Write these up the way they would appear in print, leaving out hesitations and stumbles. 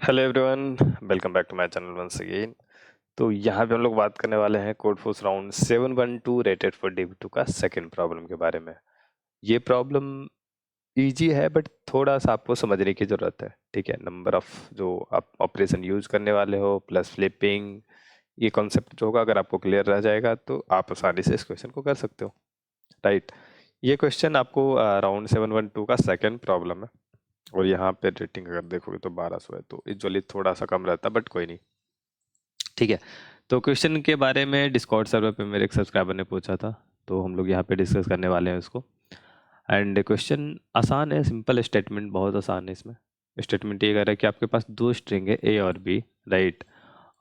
Hello everyone, welcome back to my channel once again. तो यहाँ पे हम लोग बात करने वाले हैं कोडफोर्स राउंड 712 रेटेड फॉर DB2 का सेकंड प्रॉब्लम के बारे में। ये प्रॉब्लम इजी है बट थोड़ा सा आपको समझने की ज़रूरत है। ठीक है, नंबर ऑफ जो आप ऑपरेशन यूज करने वाले हो प्लस फ्लिपिंग, ये कॉन्सेप्ट जो होगा अगर आपको क्लियर रह जाएगा तो आप आसानी से इस क्वेश्चन को कर सकते हो। राइट, ये क्वेश्चन आपको राउंड 712 का सेकंड प्रॉब्लम है और यहाँ पे रेटिंग अगर देखोगे तो 1200 है, तो यूजुअली थोड़ा सा कम रहता है बट कोई नहीं। ठीक है, तो क्वेश्चन के बारे में डिस्कॉर्ड सर्वर पे मेरे एक सब्सक्राइबर ने पूछा था, तो हम लोग यहाँ पे डिस्कस करने वाले हैं उसको। एंड क्वेश्चन आसान है, सिंपल स्टेटमेंट बहुत आसान है। इसमें स्टेटमेंट ये कह रहा है कि आपके पास दो स्ट्रिंग है ए और बी, राइट।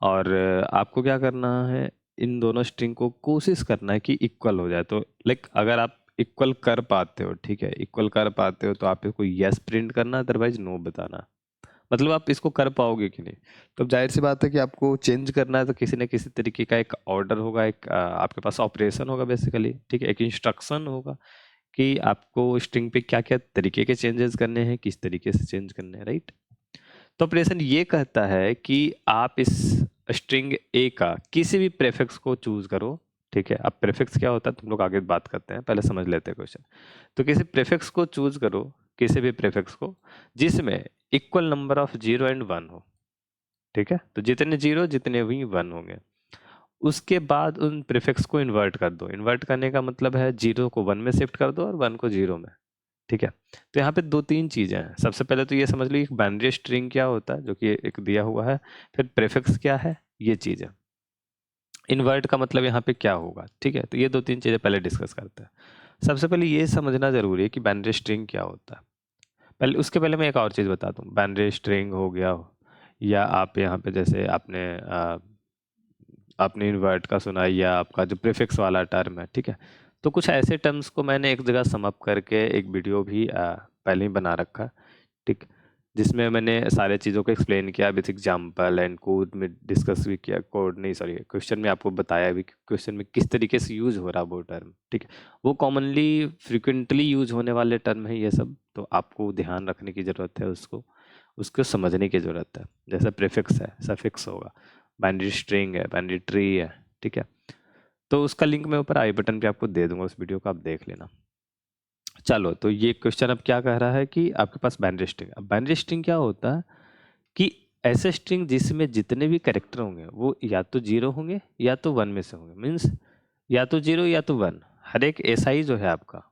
और आपको क्या करना है, इन दोनों स्ट्रिंग को कोशिश करना है कि इक्वल हो जाए। तो लाइक अगर आप इक्वल कर पाते हो, ठीक है, इक्वल कर पाते हो तो आप इसको यस प्रिंट करना, अदरवाइज नो बताना। मतलब आप इसको कर पाओगे कि नहीं। तो अब जाहिर सी बात है कि आपको चेंज करना है तो किसी न किसी तरीके का एक ऑर्डर होगा, एक आपके पास ऑपरेशन होगा बेसिकली। ठीक है, एक इंस्ट्रक्शन होगा कि आपको स्ट्रिंग पे क्या क्या तरीके के चेंजेस करने हैं, किस तरीके से चेंज करने हैं, राइट। तो ऑपरेशन ये कहता है कि आप इस स्ट्रिंग ए का किसी भी प्रेफिक्स को चूज करो। ठीक है, अब प्रेफिक्स क्या होता है तुम लोग आगे बात करते हैं, पहले समझ लेते हैं क्वेश्चन। तो किसी प्रेफिक्स को चूज करो, किसी भी प्रेफिक्स को जिसमें इक्वल नंबर ऑफ 0 एंड 1 हो। ठीक है, तो जितने 0 जितने भी 1 होंगे, उसके बाद उन प्रीफिक्स को इन्वर्ट कर दो। इन्वर्ट करने का मतलब है 0 को 1 में शिफ्ट कर दो और 1 को 0 में। ठीक है, तो यहाँ पे दो तीन चीजें हैं। सबसे पहले तो ये समझ लो एक बाइनरी स्ट्रिंग क्या होता है, जो कि एक दिया हुआ है। फिर प्रीफिक्स क्या है, ये चीज है। इन्वर्ट का मतलब यहाँ पे क्या होगा। ठीक है, तो ये दो तीन चीजें पहले डिस्कस करते हैं। सबसे पहले ये समझना जरूरी है कि बाइनरी स्ट्रिंग क्या होता है। पहले उसके पहले मैं एक और चीज़ बता दूं, बाइनरी स्ट्रिंग हो गया, या आप यहाँ पे जैसे आपने इन्वर्ट का सुना, या आपका जो प्रीफिक्स वाला टर्म है। ठीक है, तो कुछ ऐसे टर्म्स को मैंने एक जगह सम अप करके एक वीडियो भी पहले ही बना रखा है। ठीक, जिसमें मैंने सारे चीज़ों को एक्सप्लेन किया विथ एग्जांपल एंड कोड में डिस्कस भी किया। कोड नहीं, सॉरी, क्वेश्चन में आपको बताया भी कि क्वेश्चन में किस तरीके से यूज हो रहा है वो टर्म। ठीक है, वो कॉमनली फ्रिक्वेंटली यूज होने वाले टर्म है ये सब, तो आपको ध्यान रखने की ज़रूरत है, उसको उसको समझने की ज़रूरत है। जैसे प्रीफिक्स है, सफिक्स होगा, बाइनरी स्ट्रिंग है, बाइनरी ट्री है। ठीक है, तो उसका लिंक मैं ऊपर आई बटन पे आपको दे दूंगा, उस वीडियो को आप देख लेना। चलो, तो ये क्वेश्चन अब क्या कह रहा है कि आपके पास बाइनरी स्ट्रिंग। अब बाइनरी स्ट्रिंग क्या होता है कि ऐसे स्ट्रिंग जिसमें जितने भी कैरेक्टर होंगे वो या तो 0 होंगे या तो 1 में से होंगे। मीन्स या तो 0 या तो 1। हर एक एसआई जो है आपका,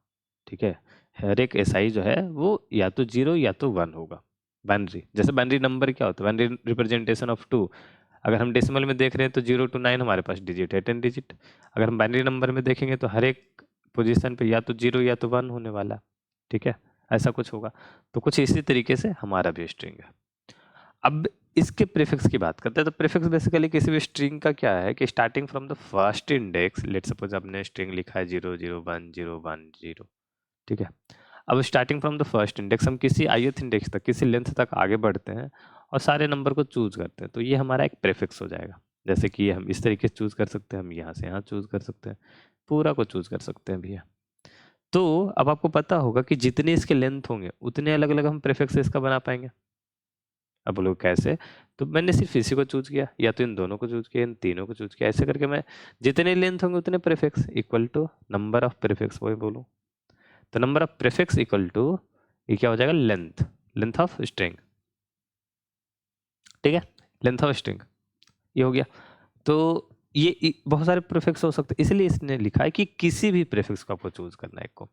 ठीक है, हर एक एसआई जो है वो या तो 0 या तो 1 होगा। बाइनरी, जैसे बाइनरी नंबर क्या होता है, बाइनरी रिप्रेजेंटेशन ऑफ 2। अगर हम डेसिमल में देख रहे हैं तो 0 to 9 हमारे पास डिजिट है, 10 डिजिट। अगर हम बाइनरी नंबर में देखेंगे तो हर एक पोजीशन पे या तो 0 या तो 1 होने वाला। ठीक है, ऐसा कुछ होगा। तो कुछ इसी तरीके से हमारा भी स्ट्रिंग है। अब इसके प्रीफिक्स की बात करते हैं। तो प्रीफिक्स बेसिकली किसी भी स्ट्रिंग का क्या है कि starting from the first index, let suppose आपने स्ट्रिंग लिखा है 0 0 1 0 1 0। ठीक है, अब starting from the first index हम किसी ith इंडेक्स तक, किसी लेंथ तक आगे बढ़ते हैं और सारे नंबर को चूज करते हैं, तो ये हमारा एक प्रीफिक्स हो जाएगा। जैसे कि हम इस तरीके से चूज कर सकते हैं, हम यहाँ से यहाँ चूज कर सकते हैं, पूरा को चूज कर सकते हैं भैया। तो अब आपको पता होगा कि जितने इसके लेंथ होंगे उतने अलग अलग हम प्रीफिक्स इसका बना पाएंगे। अब बोलो कैसे, तो मैंने सिर्फ इसी को चूज किया, या तो इन दोनों को चूज किया, इन तीनों को चूज किया, ऐसे करके मैं जितने लेंथ होंगे उतने prefix equal to number of prefix, वही बोलूं। तो number of prefix equal to, ये क्या हो जाएगा, लेंथ, लेंथ ऑफ स्ट्रिंग। ठीक है, लेंथ ऑफ स्ट्रिंग ये हो गया। तो ये बहुत सारे प्रीफिक्स हो सकते हैं, इसलिए इसने लिखा है कि किसी भी प्रीफिक्स को आपको चूज करना है एक को।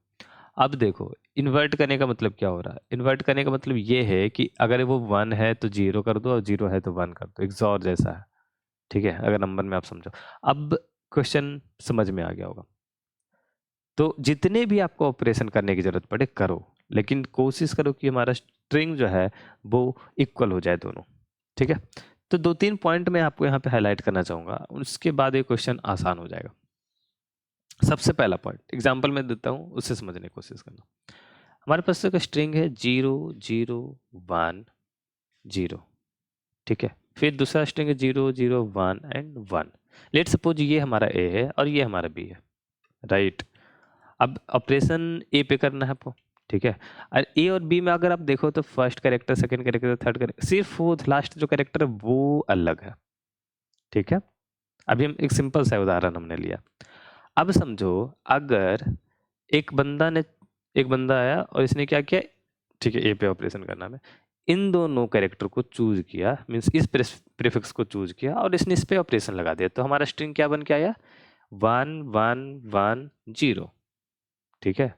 अब देखो, इन्वर्ट करने का मतलब क्या हो रहा है। इन्वर्ट करने का मतलब ये है कि अगर वो 1 है तो 0 कर दो और 0 है तो 1 कर दो, XOR जैसा है। ठीक है, अगर नंबर में आप समझो। अब क्वेश्चन समझ में आ गया होगा। तो जितने भी आपको ऑपरेशन करने की जरूरत पड़े करो, लेकिन कोशिश करो कि हमारा स्ट्रिंग जो है वो इक्वल हो जाए दोनों। ठीक है, तो दो तीन पॉइंट मैं आपको यहाँ पे हाईलाइट करना चाहूंगा, उसके बाद ये क्वेश्चन आसान हो जाएगा। सबसे पहला पॉइंट एग्जाम्पल में देता हूँ, उससे समझने की कोशिश करना। हमारे पास एक स्ट्रिंग है 0 0 1 0। ठीक है, फिर दूसरा स्ट्रिंग है 0 0 1 एंड 1। लेट सपोज ये हमारा ए है और ये हमारा बी है, राइट। अब ऑपरेशन ए पे करना है आपको। ठीक है। और ए और बी में अगर आप देखो तो first character, second character, third character, सिर्फ वो लास्ट जो कैरेक्टर है वो अलग है। ठीक है, अभी हम एक सिंपल सा उदाहरण हमने लिया। अब समझो अगर एक बंदा आया और इसने क्या किया, ठीक है, ए पे ऑपरेशन करना है, इन दोनों कैरेक्टर को चूज किया, मीन्स इस प्रीफिक्स को चूज किया और इसने इस पे ऑपरेशन लगा दिया, तो हमारा स्ट्रिंग क्या बन के आया, 1110। ठीक है,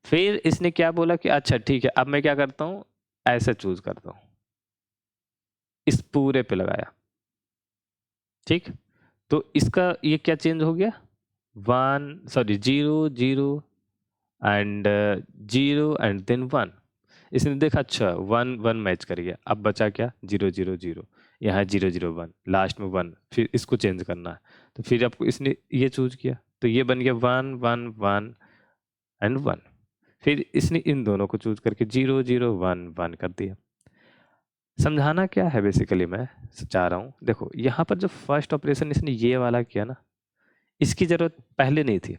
फिर इसने क्या बोला कि अच्छा ठीक है, अब मैं क्या करता हूँ, ऐसे चूज करता हूँ, इस पूरे पे लगाया। ठीक, तो इसका ये क्या चेंज हो गया, 0 एंड 0 एंड देन 1। इसने देखा अच्छा 1 1 मैच कर गया, अब बचा क्या, 0 0 0, यहाँ 0 0 1, लास्ट में 1, फिर इसको चेंज करना है, तो फिर आपको इसने ये चूज किया, तो ये बन गया 1 1 1 एंड 1। फिर इसने इन दोनों को चूज करके 0 0 1 1 कर दिया। समझाना क्या है बेसिकली, मैं चाह रहा हूँ, देखो यहाँ पर जो फर्स्ट ऑपरेशन इसने ये वाला किया ना, इसकी जरूरत पहले नहीं थी।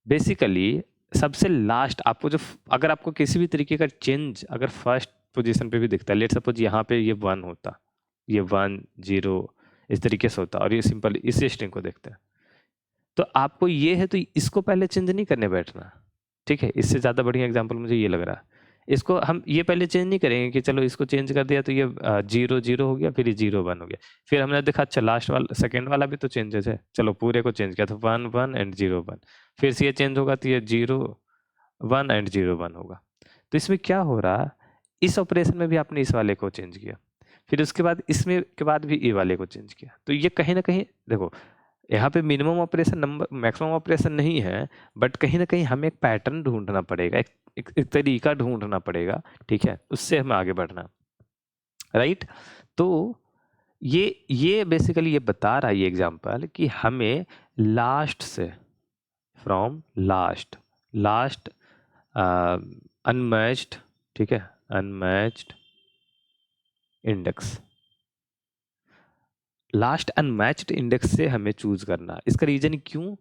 बेसिकली सबसे लास्ट आपको जो, अगर आपको किसी भी तरीके का चेंज अगर फर्स्ट पोजीशन पे भी दिखता है, लेट सपोज यहाँ पे ये 1 होता, ये 1 0 इस तरीके से होता और ये सिंपल इस स्ट्रिंग को देखते हैं, तो आपको ये है तो इसको पहले चेंज नहीं करने बैठना। ठीक है, इससे ज़्यादा बढ़िया एग्जांपल मुझे ये लग रहा है, इसको हम ये पहले चेंज नहीं करेंगे कि चलो इसको चेंज कर दिया तो ये 0 0 हो गया, फिर ये 0 1 हो गया, फिर हमने देखा अच्छा लास्ट वाला सेकेंड वाला भी तो चेंजेस है, चलो पूरे को चेंज किया तो 1 1 एंड 0 1, फिर से ये चेंज होगा तो ये 0 1 एंड 0 1 होगा। तो इसमें क्या हो रहा, इस ऑपरेशन में भी आपने इस वाले को चेंज किया, फिर उसके बाद इसमें के बाद भी ए वाले को चेंज किया, तो ये कहीं ना कहीं देखो यहाँ पे minimum operation number maximum operation नहीं है, बट कहीं ना कहीं हमें एक पैटर्न ढूंढना पड़ेगा, एक तरीका ढूंढना पड़ेगा। ठीक है, उससे हमें आगे बढ़ना, राइट। तो ये बेसिकली ये बता रहा है ये एग्जांपल कि हमें लास्ट से, फ्रॉम लास्ट अनमैच्ड, ठीक है, unmatched index, last unmatched index से हमें चूज करना। इसका रीजन क्यों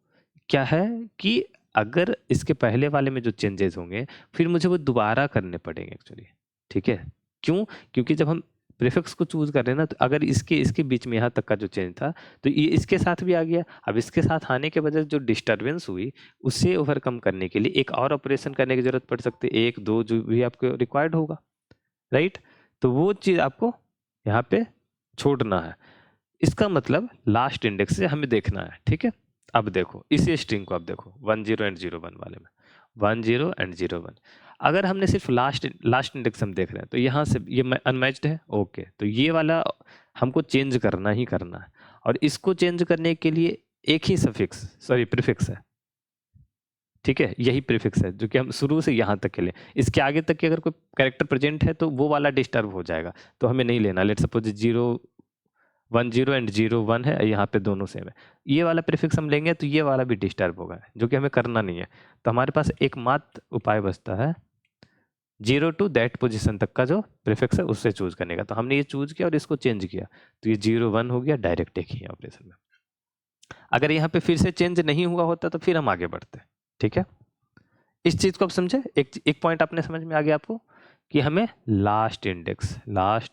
क्या है कि अगर इसके पहले वाले में जो चेंजेस होंगे फिर मुझे वो दोबारा करने पड़ेंगे एक्चुअली। ठीक है, क्यों, क्योंकि जब हम प्रीफिक्स को चूज कर रहे हैं ना, तो अगर इसके बीच में यहाँ तक का जो चेंज था तो ये इसके साथ भी आ गया, अब इसके साथ आने के वजह से जो डिस्टर्बेंस हुई उसे ओवरकम करने के लिए एक और ऑपरेशन करने की जरूरत पड़ सकती है, 1 2 जो भी आपको रिक्वायर्ड होगा, राइट। तो वो चीज़ आपको यहाँ पे छोड़ना है, इसका मतलब लास्ट इंडेक्स से हमें देखना है। ठीक है, अब देखो इसी स्ट्रिंग को, अब देखो 1 0 एंड 0 1 वाले में 1 0 एंड 0 1, अगर हमने सिर्फ लास्ट इंडेक्स हम देख रहे हैं तो यहाँ से ये अनमैच्ड है, ओके, तो ये वाला हमको चेंज करना ही करना है, और इसको चेंज करने के लिए एक ही प्रीफिक्स है। ठीक है, यही प्रीफिक्स है जो कि हम शुरू से यहाँ तक के लिए, इसके आगे तक की अगर कोई कैरेक्टर प्रेजेंट है तो वो वाला डिस्टर्ब हो जाएगा, तो हमें नहीं लेना। लेट सपोज 1 0 एंड 0 1 है, यहाँ पे दोनों सेम है, ये वाला प्रीफिक्स हम लेंगे तो ये वाला भी डिस्टर्ब होगा, जो कि हमें करना नहीं है। तो हमारे पास एकमात्र उपाय बचता है 0 टू दैट पोजीशन तक का जो प्रीफिक्स है उससे चूज करने का। तो हमने ये चूज किया और इसको चेंज किया, तो ये 0 1 हो गया, डायरेक्ट एक ही ऑपरेशन में। अगर यहाँ पे फिर से चेंज नहीं हुआ होता तो फिर हम आगे बढ़ते। ठीक है, इस चीज को आप समझे, एक पॉइंट आपने समझ में आ गया आपको कि हमें लास्ट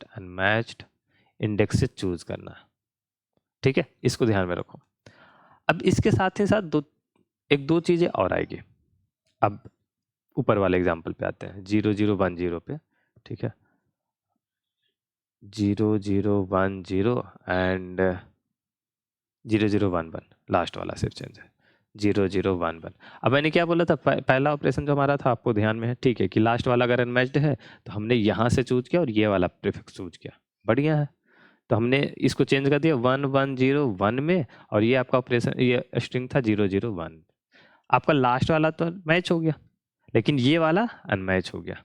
अनमैच्ड इंडेक्स से चूज करना है। ठीक है, इसको ध्यान में रखो। अब इसके साथ ही साथ दो चीजें और आएगी। अब ऊपर वाले एग्जाम्पल पे आते हैं, 0 0 1 0 पे। ठीक है, 0 0 1 0 एंड 0 0 1 1, लास्ट वाला सिर्फ चेंज है 0 0 1 1। अब मैंने क्या बोला था, पहला ऑपरेशन जो हमारा था आपको ध्यान में है, ठीक है, कि लास्ट वाला अगर अनमैच्ड है तो हमने यहाँ से चूज किया और ये वाला प्रीफिक्स चूज किया, बढ़िया है। तो हमने इसको चेंज कर दिया 1 1 0 1 में, और ये आपका ऑपरेशन ये स्ट्रिंग था 0 0 1। आपका लास्ट वाला तो मैच हो गया, लेकिन ये वाला अनमैच हो गया।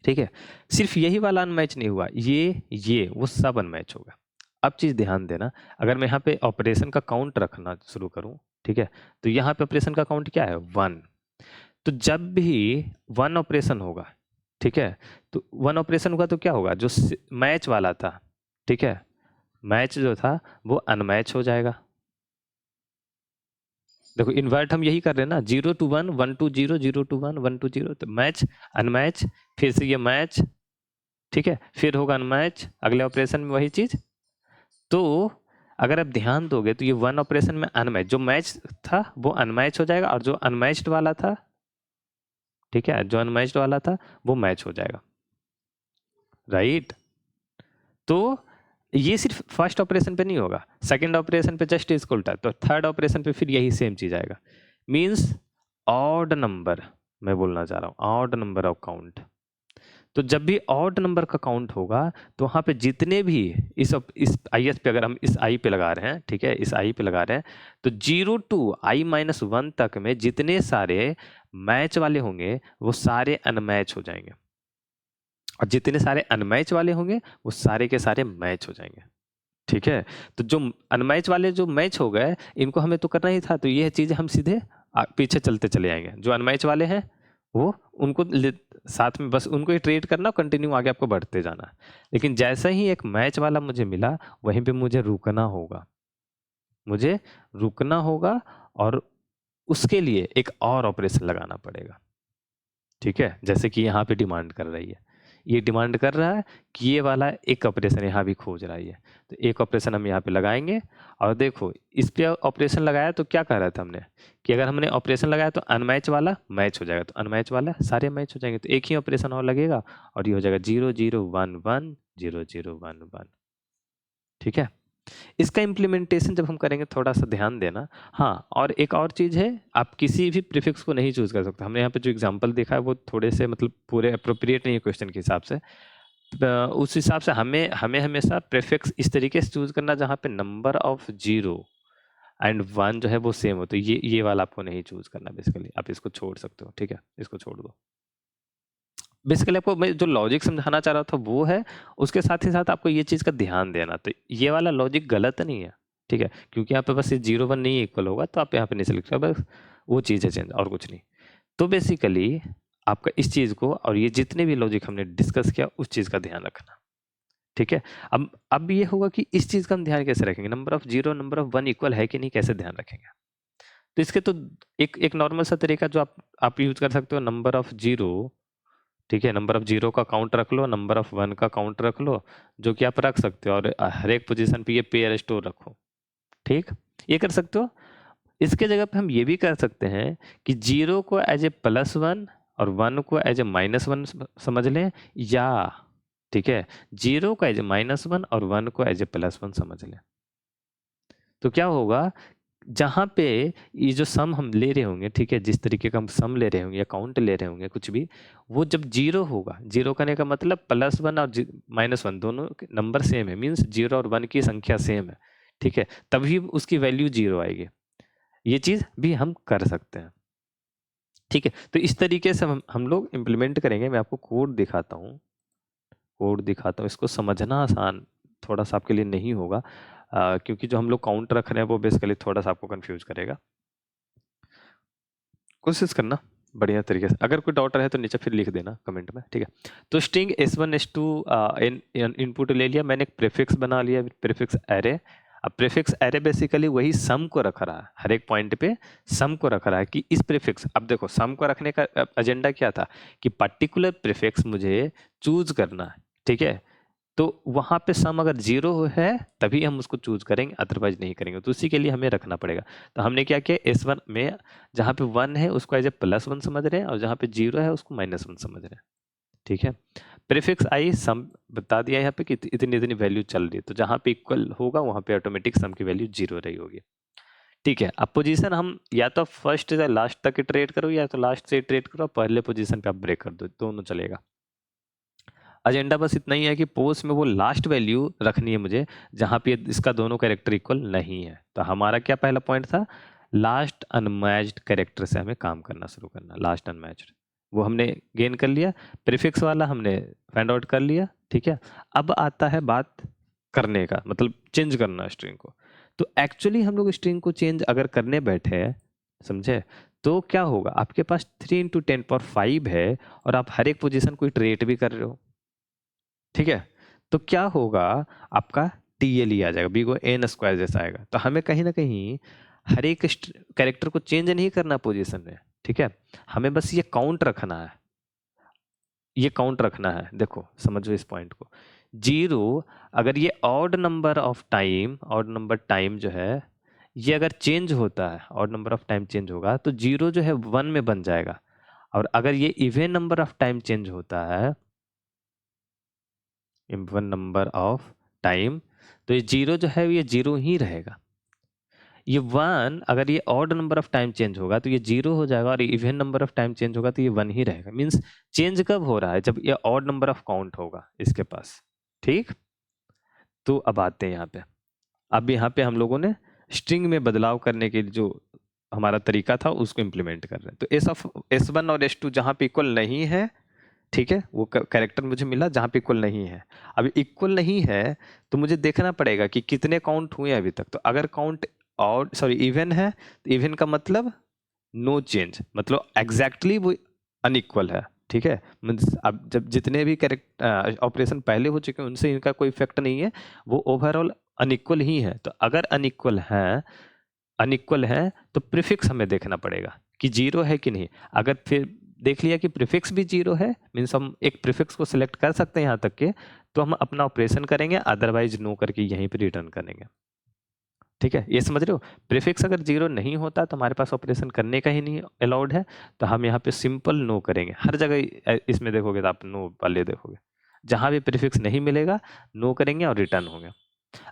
ठीक है, सिर्फ यही वाला अनमैच नहीं हुआ, ये वो सब अनमैच होगा। अब चीज ध्यान देना, अगर मैं यहाँ पे ऑपरेशन का काउंट रखना शुरू करूं, ठीक है, तो यहाँ पे ऑपरेशन का काउंट क्या है 1। तो जब भी 1 ऑपरेशन होगा, ठीक है, तो 1 ऑपरेशन होगा तो क्या होगा, जो मैच वाला था, ठीक है, मैच जो था वो अनमैच हो जाएगा। देखो इन्वर्ट हम यही कर रहे हैं ना, 0 to 1, 1 to 0, 0 to 1, 1 to 0, तो मैच अनमैच, फिर से ये मैच, ठीक है, फिर होगा अनमैच, अगले ऑपरेशन में वही चीज। तो अगर आप ध्यान दोगे तो ये 1 ऑपरेशन में अनमैच, जो मैच था वो अनमैच हो जाएगा, और जो अनमैच्ड वाला था, ठीक है, जो अनमैच्ड वाला था वो मैच हो जाएगा, राइट। तो ये सिर्फ फर्स्ट ऑपरेशन पे नहीं होगा, सेकंड ऑपरेशन पे जस्ट इसको उल्टा, तो थर्ड ऑपरेशन पे फिर यही सेम चीज आएगा। मींस ऑड नंबर, मैं बोलना चाह रहा हूँ ऑड नंबर ऑफ काउंट। तो जब भी ऑड नंबर का काउंट होगा तो वहाँ पे जितने भी इस आई एस पे, अगर हम इस आई पे लगा रहे हैं, ठीक है, इस आई पे लगा रहे हैं, तो 0 to i-1 तक में जितने सारे मैच वाले होंगे वो सारे अनमैच हो जाएंगे, और जितने सारे अनमैच वाले होंगे वो सारे के सारे मैच हो जाएंगे, ठीक है। तो जो अनमैच वाले जो मैच हो गए इनको हमें तो करना ही था, तो ये चीज़ हम सीधे पीछे चलते चले आएंगे। जो अनमैच वाले हैं वो उनको साथ में बस उनको ही ट्रेड करना, कंटिन्यू आगे आपको बढ़ते जाना। लेकिन जैसा ही एक मैच वाला मुझे मिला वहीं पे मुझे रुकना होगा, मुझे रुकना होगा, और उसके लिए एक और ऑपरेशन लगाना पड़ेगा, ठीक है। जैसे कि यहाँ पे डिमांड कर रही है, ये डिमांड कर रहा है कि ये वाला एक ऑपरेशन यहाँ भी खोज रहा है, तो एक ऑपरेशन हम यहाँ पे लगाएंगे। और देखो इस पे ऑपरेशन लगाया तो क्या कह रहा था हमने कि अगर हमने ऑपरेशन लगाया तो अनमैच वाला मैच हो जाएगा, तो अनमैच वाला सारे मैच हो जाएंगे, तो एक ही ऑपरेशन और लगेगा और ये हो जाएगा 0 0 1 1 0 0 1 1, ठीक है। इसका इम्प्लीमेंटेशन जब हम करेंगे थोड़ा सा ध्यान देना। हाँ, और एक और चीज़ है, आप किसी भी प्रीफिक्स को नहीं चूज कर सकते। हमने यहाँ पे जो एग्जांपल देखा है वो थोड़े से मतलब पूरे अप्रोप्रिएट नहीं है क्वेश्चन के हिसाब से। उस हिसाब से हमें हमें हमेशा प्रीफिक्स इस तरीके से चूज करना जहाँ पे नंबर ऑफ 0 एंड 1 जो है वो सेम हो, तो ये वाला आपको नहीं चूज करना। बेसिकली आप इसको छोड़ सकते हो, ठीक है, इसको छोड़ दो। बेसिकली आपको मैं जो लॉजिक समझाना चाह रहा था वो है, उसके साथ ही साथ आपको ये चीज़ का ध्यान देना, तो ये वाला लॉजिक गलत नहीं है, ठीक है, क्योंकि यहाँ पे बस ये 0 1 नहीं इक्वल होगा तो आप यहाँ पे नहीं सेलेक्ट करो, बस वो चीज़ है चेंज, और कुछ नहीं। तो बेसिकली आपका इस चीज़ को और ये जितने भी लॉजिक हमने डिस्कस किया उस चीज़ का ध्यान रखना, ठीक है। अब ये होगा कि इस चीज़ का हम ध्यान कैसे रखेंगे, number of 0 number of 1 equal है कि नहीं, कैसे ध्यान रखेंगे। तो इसके तो एक नॉर्मल सा तरीका जो आप यूज कर सकते हो, नंबर ऑफ 0, ठीक है, नंबर ऑफ 0 का काउंट रख लो, नंबर ऑफ 1 का काउंट रख लो, जो कि आप रख सकते हो, और हर एक पोजीशन पे ये पेयर स्टोर रखो, ठीक, ये कर सकते हो। इसके जगह पे हम ये भी कर सकते हैं कि 0 को एज ए +1 और 1 को एज ए -1 समझ लें, या ठीक है 0 को एज ए -1 और 1 को एज ए +1 समझ लें। तो क्या होगा, जहाँ पे ये जो सम हम ले रहे होंगे, ठीक है, जिस तरीके का हम सम ले रहे होंगे या काउंट ले रहे होंगे कुछ भी, वो जब 0 होगा, 0 करने का मतलब +1 और -1 दोनों नंबर सेम है, मीन्स 0 और 1 की संख्या सेम है, ठीक है, तभी उसकी वैल्यू 0 आएगी। ये चीज़ भी हम कर सकते हैं, ठीक है। तो इस तरीके से हम लोग इम्प्लीमेंट करेंगे। मैं आपको कोड दिखाता हूँ, कोड दिखाता हूँ, इसको समझना आसान थोड़ा सा आपके लिए नहीं होगा, क्योंकि जो हम लोग काउंट रख रहे हैं वो बेसिकली थोड़ा सा आपको कंफ्यूज करेगा। कोशिश करना बढ़िया तरीके से, अगर कोई डाउट रहे तो नीचे फिर लिख देना कमेंट में, ठीक है। तो स्ट्रिंग S1 S2 इनपुट ले लिया मैंने, एक प्रीफिक्स बना लिया, प्रीफिक्स एरे। अब प्रीफिक्स एरे बेसिकली वही सम को रख रहा है, हर एक पॉइंट पे सम को रख रहा है कि इस प्रीफिक्स, अब देखो सम को रखने का एजेंडा क्या था कि पर्टिकुलर प्रीफिक्स मुझे चूज करना है, ठीक है। तो वहाँ पे सम अगर 0 है तभी हम उसको चूज करेंगे, अदरवाइज नहीं करेंगे, तो उसी के लिए हमें रखना पड़ेगा। तो हमने क्या किया, S1 में जहाँ पे 1 है उसको एज ए +1 समझ रहे हैं, और जहाँ पे 0 है उसको -1 समझ रहे हैं, ठीक है। प्रीफिक्स आई सम बता दिया यहाँ पे कि इतनी इतनी वैल्यू चल रही है, तो जहाँ पे इक्वल होगा वहाँ पे ऑटोमेटिक सम की वैल्यू 0 रही होगी, ठीक है। अब पोजीशन हम या तो फर्स्ट से लास्ट तक ट्रेड करो, या तो लास्ट से ट्रेड करो, पहले पोजीशन पे आप ब्रेक कर दो, दोनों चलेगा। एजेंडा बस इतना ही है कि पोस्ट में वो लास्ट वैल्यू रखनी है मुझे जहाँ पे इसका दोनों कैरेक्टर इक्वल नहीं है। तो हमारा क्या पहला पॉइंट था, लास्ट अनमैच्ड कैरेक्टर से हमें काम करना शुरू करना, लास्ट अनमैच्ड वो हमने गेन कर लिया, प्रीफिक्स वाला हमने फाइंड आउट कर लिया, ठीक है। अब आता है बात करने का, मतलब चेंज करना स्ट्रिंग को। तो एक्चुअली हम लोग स्ट्रिंग को चेंज अगर करने बैठे हैं, समझे, तो क्या होगा, आपके पास 3 × 10⁵ है और आप हर एक पोजीशन को इटरेट भी कर रहे हो, ठीक है। तो क्या होगा, आपका टीएल ही आ जाएगा, बी को n² जैसा आएगा। तो हमें कहीं ना कहीं हर एक कैरेक्टर को चेंज नहीं करना पोजीशन में, ठीक है, हमें बस ये काउंट रखना है, ये काउंट रखना है। देखो समझो इस पॉइंट को, 0 अगर ये odd number of time, odd number time जो है ये अगर चेंज होता है, odd number of time change होगा तो 0 जो है 1 में बन जाएगा। और अगर ये even number of time change होता है, इवन नंबर ऑफ टाइम, तो ये 0 जो है ये 0 ही रहेगा। ये 1 अगर ये odd number of time change होगा तो ये 0 हो जाएगा, और even number of time change होगा तो ये 1 ही रहेगा। मींस चेंज कब हो रहा है, जब ये ऑड नंबर ऑफ काउंट होगा इसके पास, ठीक। तो अब आते हैं यहाँ पे, अब यहाँ पे हम लोगों ने स्ट्रिंग में बदलाव करने के जो हमारा तरीका था उसको इम्प्लीमेंट कर रहे हैं। तो S1 और S2 जहाँ पे इक्वल नहीं है, ठीक है, वो कैरेक्टर मुझे मिला जहाँ पे इक्वल नहीं है। अब इक्वल नहीं है तो मुझे देखना पड़ेगा कि कितने काउंट हुए अभी तक। तो अगर काउंट ऑड सॉरी इवन है तो इवन का मतलब नो चेंज, मतलब एग्जैक्टली वो अनइक्वल है, ठीक है। अब जब जितने भी कैरेक्टर ऑपरेशन पहले हो चुके हैं उनसे इनका कोई इफेक्ट नहीं है, वो ओवरऑल अनइक्वल ही है। तो अगर अनइक्वल है तो प्रीफिक्स हमें देखना पड़ेगा कि 0 है कि नहीं। अगर फिर देख लिया कि प्रीफिक्स भी 0 है, मीन्स हम एक प्रीफिक्स को सिलेक्ट कर सकते हैं यहाँ तक के, तो हम अपना ऑपरेशन करेंगे, अदरवाइज नो करके यहीं पर रिटर्न करेंगे, ठीक है। ये समझ रहे हो, प्रीफिक्स अगर 0 नहीं होता तो हमारे पास ऑपरेशन करने का ही नहीं अलाउड है, तो हम यहाँ पे सिंपल नो करेंगे। हर जगह इसमें देखोगे तो आप नो वाले देखोगे, जहां भी प्रीफिक्स नहीं मिलेगा नो करेंगे और रिटर्न होंगे।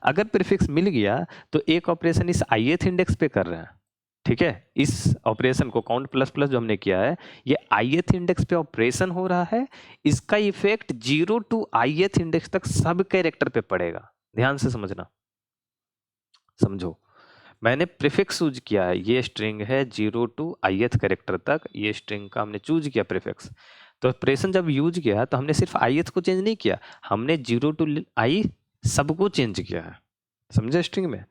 अगर प्रीफिक्स मिल गया तो एक ऑपरेशन इस ith इंडेक्स पे कर रहे हैं, ठीक है। इस ऑपरेशन को काउंट प्लस प्लस जो हमने किया है ये ith इंडेक्स पे ऑपरेशन हो रहा है, इसका इफेक्ट 0 टू ith इंडेक्स तक सब कैरेक्टर पे पड़ेगा। ध्यान से समझना, समझो मैंने प्रीफिक्स यूज किया है, ये स्ट्रिंग है 0 टू ith कैरेक्टर तक, ये स्ट्रिंग का हमने चूज किया प्रीफिक्स। तो ऑपरेशन जब यूज किया तो हमने सिर्फ ith को चेंज नहीं किया, हमने 0 टू i सबको चेंज किया है, समझे स्ट्रिंग में।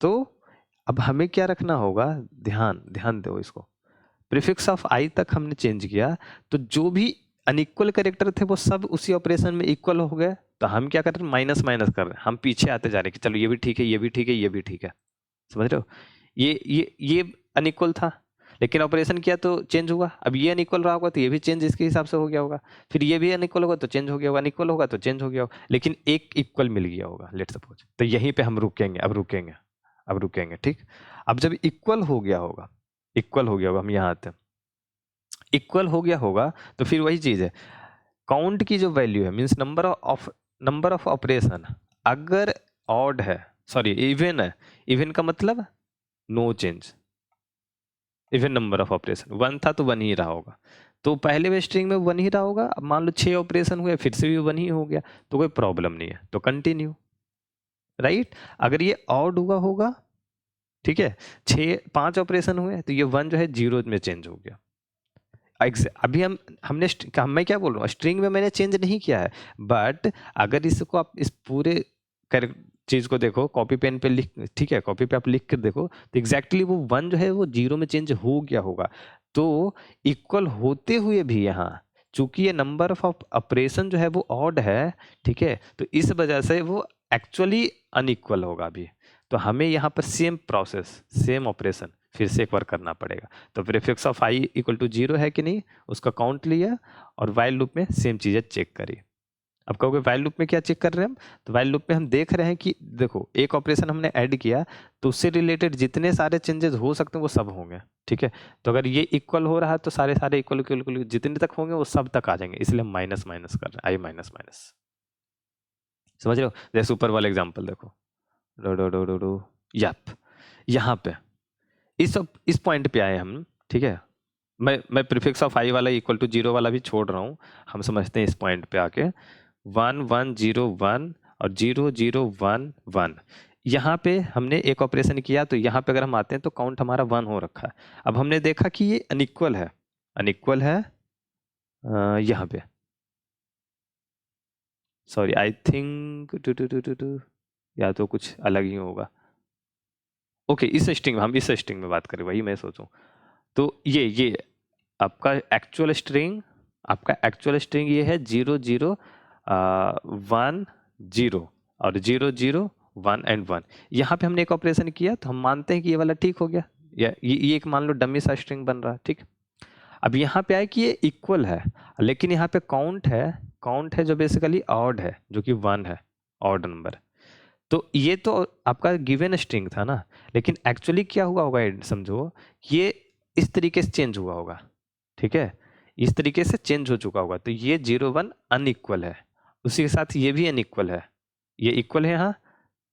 तो अब हमें क्या रखना होगा, ध्यान ध्यान दो इसको, प्रीफिक्स ऑफ i तक हमने चेंज किया, तो जो भी अनइक्वल कैरेक्टर थे वो सब उसी ऑपरेशन में इक्वल हो गए। तो हम क्या कर रहे हैं, माइनस माइनस कर रहे हैं, हम पीछे आते जा रहे हैं कि चलो ये भी ठीक है, ये भी ठीक है, ये भी ठीक है, समझ रहे हो। ये अनइक्वल था, लेकिन ऑपरेशन किया तो चेंज हुआ। अब ये अनइक्वल रहा होगा तो ये भी चेंज इसके हिसाब से हो गया होगा, फिर ये भी अनइक्वल होगा तो चेंज हो गया होगा, अनइक्वल होगा तो चेंज हो गया होगा, लेकिन एक इक्वल मिल गया होगा लेट सपोज। तो यहीं पे हम रुकेंगे, अब रुकेंगे, ठीक। अब जब इक्वल हो गया होगा, इक्वल हो गया होगा, हम यहाँ आते हैं, इक्वल हो गया होगा तो फिर वही चीज है, काउंट की जो वैल्यू है मीन्स नंबर ऑफ ऑपरेशन अगर ऑड है, सॉरी इवन है, इवन का मतलब no change, even number of operation 1 था तो 1 ही रहा होगा। तो पहले वे स्ट्रिंग में 1 ही रहा होगा, अब मान लो 6 ऑपरेशन हुए फिर से भी 1 ही हो गया, तो कोई प्रॉब्लम नहीं है, तो कंटिन्यू, राइट। अगर ये ऑड हुआ होगा, ठीक है, 5 ऑपरेशन हुए तो ये 1 जो है 0 में चेंज हो गया। अभी मैं क्या बोल रहा हूँ, स्ट्रिंग में मैंने चेंज नहीं किया है, बट अगर इसको आप इस पूरे चीज को देखो, कॉपी पेन पे लिख, ठीक है, कॉपी पे आप लिख कर देखो तो एग्जैक्टली वो 1 जो है वो 0 में चेंज हो गया होगा। तो इक्वल होते हुए भी यहाँ चूंकि ये नंबर ऑफ ऑपरेशन जो है वो ऑड है, ठीक है, तो इस वजह से वो एक्चुअली अनइक्वल होगा अभी। तो हमें यहाँ पर सेम प्रोसेस, सेम ऑपरेशन फिर से एक बार करना पड़ेगा। तो prefix of i equal to 0 है कि नहीं, उसका काउंट लिया और वाइल लूप में सेम चीजें चेक करी। अब कहोगे वाइल लूप में क्या चेक कर रहे हैं हम, तो वाइल लूप में हम देख रहे हैं कि देखो एक ऑपरेशन हमने ऐड किया तो उससे रिलेटेड जितने सारे चेंजेस हो सकते हैं वो सब होंगे, ठीक है। तो अगर ये इक्वल हो रहा है तो सारे सारे इक्वल इक्वल जितने तक होंगे वो सब तक आ जाएंगे, इसलिए हम माइनस माइनस कर रहे हैं, i माइनस माइनस, समझ रहे हो। जैसे ऊपर वाला एग्जाम्पल देखो, डो डो डो डो डो, यप, यहाँ पे इस पॉइंट पे आए हम, ठीक है। मैं प्रीफिक्स ऑफ i वाला इक्वल टू 0 वाला भी छोड़ रहा हूँ, हम समझते हैं इस पॉइंट पे आके 1 1 0 1 और 0 0 1 1, यहाँ पे हमने एक ऑपरेशन किया तो यहाँ पे अगर हम आते हैं तो काउंट हमारा 1 हो रखा है। अब हमने देखा कि ये अनइक्वल है, अनइक्वल है यहाँ पे, सॉरी आई थिंक या तो कुछ अलग ही होगा, ओके इस स्ट्रिंग में, हम इस स्ट्रिंग में बात करें, वही मैं सोचूं। तो ये आपका एक्चुअल स्ट्रिंग, ये है 0 0 1 0 और 0 0 1 एंड 1। यहाँ पे हमने एक ऑपरेशन किया तो हम मानते हैं कि ये वाला ठीक हो गया, या ये एक मान लो डमी सा स्ट्रिंग बन रहा है, ठीक। अब यहाँ पे आए कि ये इक्वल है, लेकिन यहाँ पे काउंट है जो बेसिकली ऑड है, जो कि 1 है, ऑड नंबर। तो ये तो आपका गिवन स्ट्रिंग था ना, लेकिन एक्चुअली क्या हुआ होगा, समझो ये इस तरीके से चेंज हुआ होगा, ठीक है, इस तरीके से चेंज हो चुका होगा। तो ये 0 1 अनइक्वल है, उसी के साथ ये भी अनइक्वल है, ये इक्वल है, यहाँ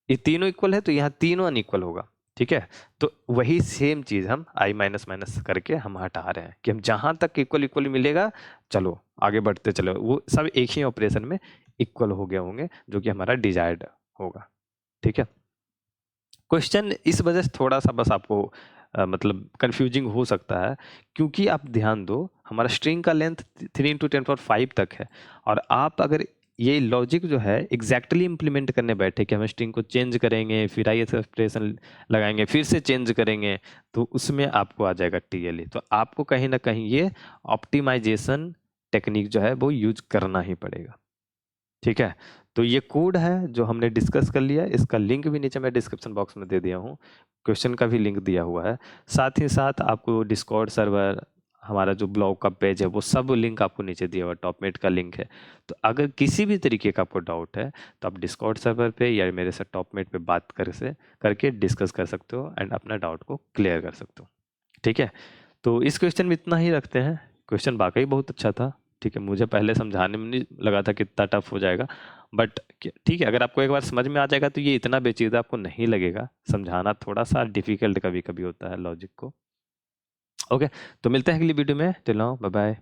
ये तीनों इक्वल है, तो यहाँ तीनों अनइक्वल होगा, ठीक है। तो वही सेम चीज हम i माइनस माइनस करके हम हटा रहे हैं कि हम जहां तक इक्वल इक्वल मिलेगा, चलो आगे बढ़ते चलो, वो सब एक ही ऑपरेशन में इक्वल हो गए होंगे, जो कि हमारा डिजायर्ड होगा, ठीक है। क्वेश्चन इस वजह से थोड़ा सा बस आपको मतलब कंफ्यूजिंग हो सकता है, क्योंकि आप ध्यान दो हमारा स्ट्रिंग का लेंथ 3 × 10⁵ तक है, और आप अगर ये लॉजिक जो है एग्जैक्टली इम्प्लीमेंट करने बैठे कि हम स्ट्रिंग को चेंज करेंगे, फिर आई एक्सप्रेशन लगाएंगे, फिर से चेंज करेंगे, तो उसमें आपको आ जाएगा TLE। तो आपको कहीं ना कहीं ये ऑप्टिमाइजेशन टेक्निक जो है वो यूज करना ही पड़ेगा, ठीक है। तो ये कोड है जो हमने डिस्कस कर लिया, इसका लिंक भी नीचे मैं डिस्क्रिप्शन बॉक्स में दे दिया हूँ, क्वेश्चन का भी लिंक दिया हुआ है, साथ ही साथ आपको डिस्कॉर्ड सर्वर, हमारा जो ब्लॉग का पेज है, वो सब लिंक आपको नीचे दिया हुआ है, टॉपमेट का लिंक है। तो अगर किसी भी तरीके का आपको डाउट है तो आप डिस्कॉर्ड सर्वर पे या मेरे साथ टॉपमेट पे बात करके डिस्कस कर सकते हो एंड अपना डाउट को क्लियर कर सकते हो, ठीक है। तो इस क्वेश्चन में इतना ही रखते हैं, क्वेश्चन वाकई बहुत अच्छा था, ठीक है। मुझे पहले समझाने में नहीं लगा था कि इतना टफ हो जाएगा, बट ठीक है, अगर आपको एक बार समझ में आ जाएगा तो ये इतना पेचीदा आपको नहीं लगेगा, समझाना थोड़ा सा डिफिकल्ट कभी कभी होता है लॉजिक को। ओके, तो मिलते हैं अगली वीडियो में, टिल नाउ बाय बाय।